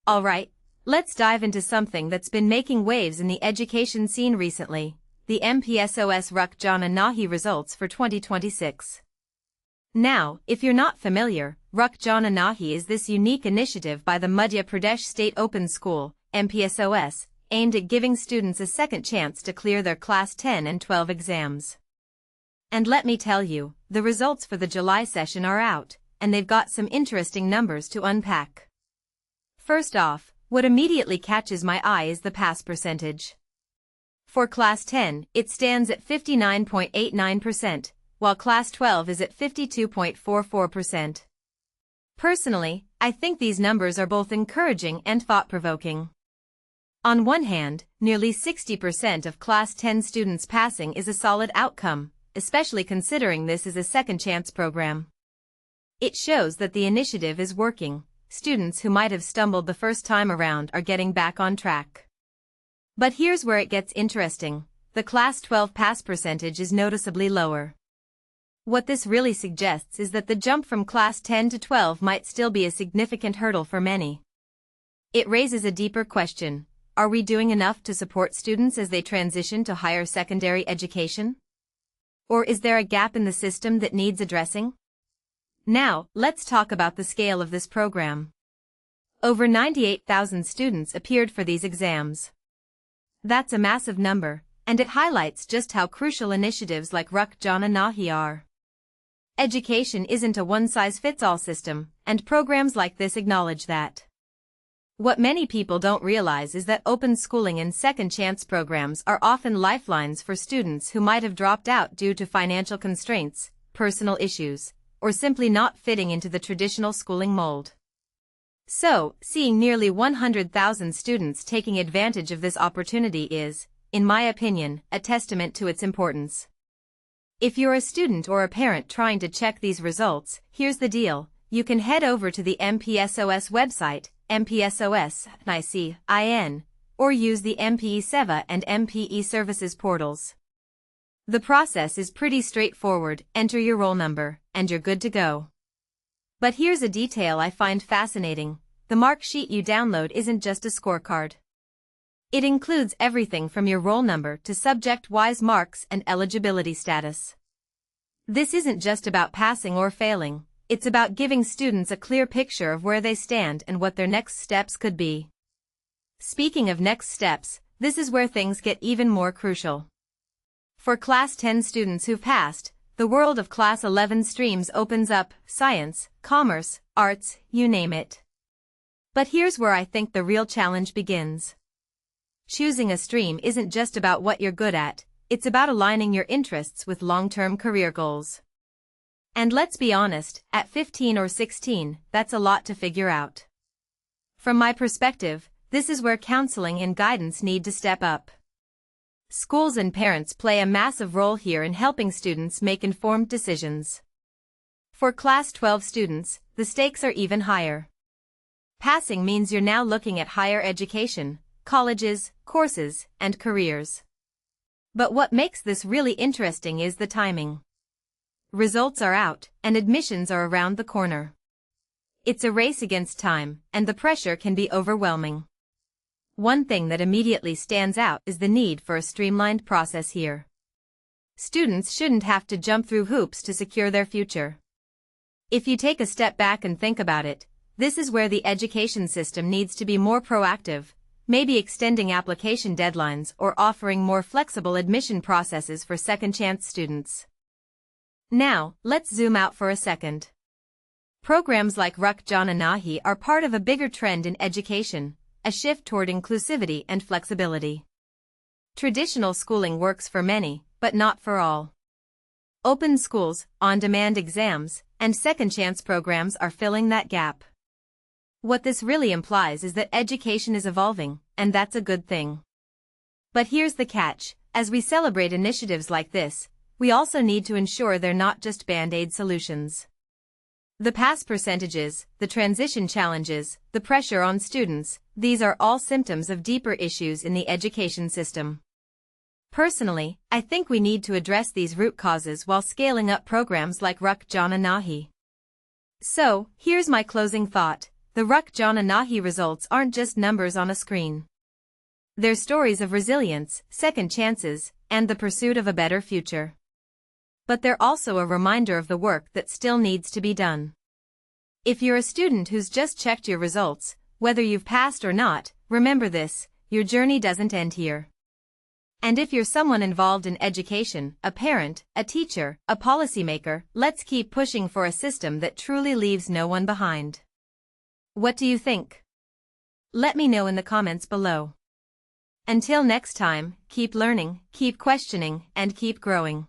Alright, let's dive into something that's been making waves in the education scene recently, the MPSOS Ruk Jaana results for 2026. Now, if you're not familiar, Ruk Jaana is this unique initiative by the Madhya Pradesh State Open School, MPSOS, aimed at giving students a second chance to clear their Class 10 and 12 exams. And let me tell you, the results for the July session are out, and they've got some interesting numbers to unpack. First off, what immediately catches my eye is the pass percentage. For Class 10, it stands at 59.89%, while Class 12 is at 52.44%. Personally, I think these numbers are both encouraging and thought-provoking. On one hand, nearly 60% of Class 10 students passing is a solid outcome, especially considering this is a second-chance program. It shows that the initiative is working. Students who might have stumbled the first time around are getting back on track. But here's where it gets interesting. The Class 12 pass percentage is noticeably lower. What this really suggests is that the jump from Class 10 to 12 might still be a significant hurdle for many. It raises a deeper question. Are we doing enough to support students as they transition to higher secondary education? Or is there a gap in the system that needs addressing? Now, let's talk about the scale of this program. Over 98,000 students appeared for these exams. That's a massive number, and it highlights just how crucial initiatives like Ruk Jaana are. Education isn't a one-size-fits-all system, and programs like this acknowledge that. What many people don't realize is that open schooling and second-chance programs are often lifelines for students who might have dropped out due to financial constraints, personal issues, or simply not fitting into the traditional schooling mold. So, seeing nearly 100,000 students taking advantage of this opportunity is, in my opinion, a testament to its importance. If you're a student or a parent trying to check these results, here's the deal. You can head over to the MPSOS website, MPSOS.in, or use the MPE Seva and MPE Services portals. The process is pretty straightforward. Enter your roll number, and you're good to go. But here's a detail I find fascinating. The mark sheet you download isn't just a scorecard. It includes everything from your roll number to subject-wise marks and eligibility status. This isn't just about passing or failing, it's about giving students a clear picture of where they stand and what their next steps could be. Speaking of next steps, this is where things get even more crucial. For Class 10 students who've passed, the world of Class 11 streams opens up: science, commerce, arts, you name it. But here's where I think the real challenge begins. Choosing a stream isn't just about what you're good at, it's about aligning your interests with long-term career goals. And let's be honest, at 15 or 16, that's a lot to figure out. From my perspective, this is where counseling and guidance need to step up. Schools and parents play a massive role here in helping students make informed decisions. For Class 12 students, the stakes are even higher. Passing means you're now looking at higher education, colleges, courses, and careers. But what makes this really interesting is the timing. Results are out, and admissions are around the corner. It's a race against time, and the pressure can be overwhelming. One thing that immediately stands out is the need for a streamlined process here. Students shouldn't have to jump through hoops to secure their future. If you take a step back and think about it, this is where the education system needs to be more proactive, maybe extending application deadlines or offering more flexible admission processes for second-chance students. Now, let's zoom out for a second. Programs like Ruk Jaana are part of a bigger trend in education, a shift toward inclusivity and flexibility. Traditional schooling works for many, but not for all. Open schools, on-demand exams, and second-chance programs are filling that gap. What this really implies is that education is evolving, and that's a good thing. But here's the catch: as we celebrate initiatives like this, we also need to ensure they're not just band-aid solutions. The pass percentages, the transition challenges, the pressure on students, these are all symptoms of deeper issues in the education system. Personally, I think we need to address these root causes while scaling up programs like Ruk Jaana. So, here's my closing thought. The Ruk Jaana results aren't just numbers on a screen. They're stories of resilience, second chances, and the pursuit of a better future. But they're also a reminder of the work that still needs to be done. If you're a student who's just checked your results, whether you've passed or not, remember this: your journey doesn't end here. And if you're someone involved in education, a parent, a teacher, a policymaker, let's keep pushing for a system that truly leaves no one behind. What do you think? Let me know in the comments below. Until next time, keep learning, keep questioning, and keep growing.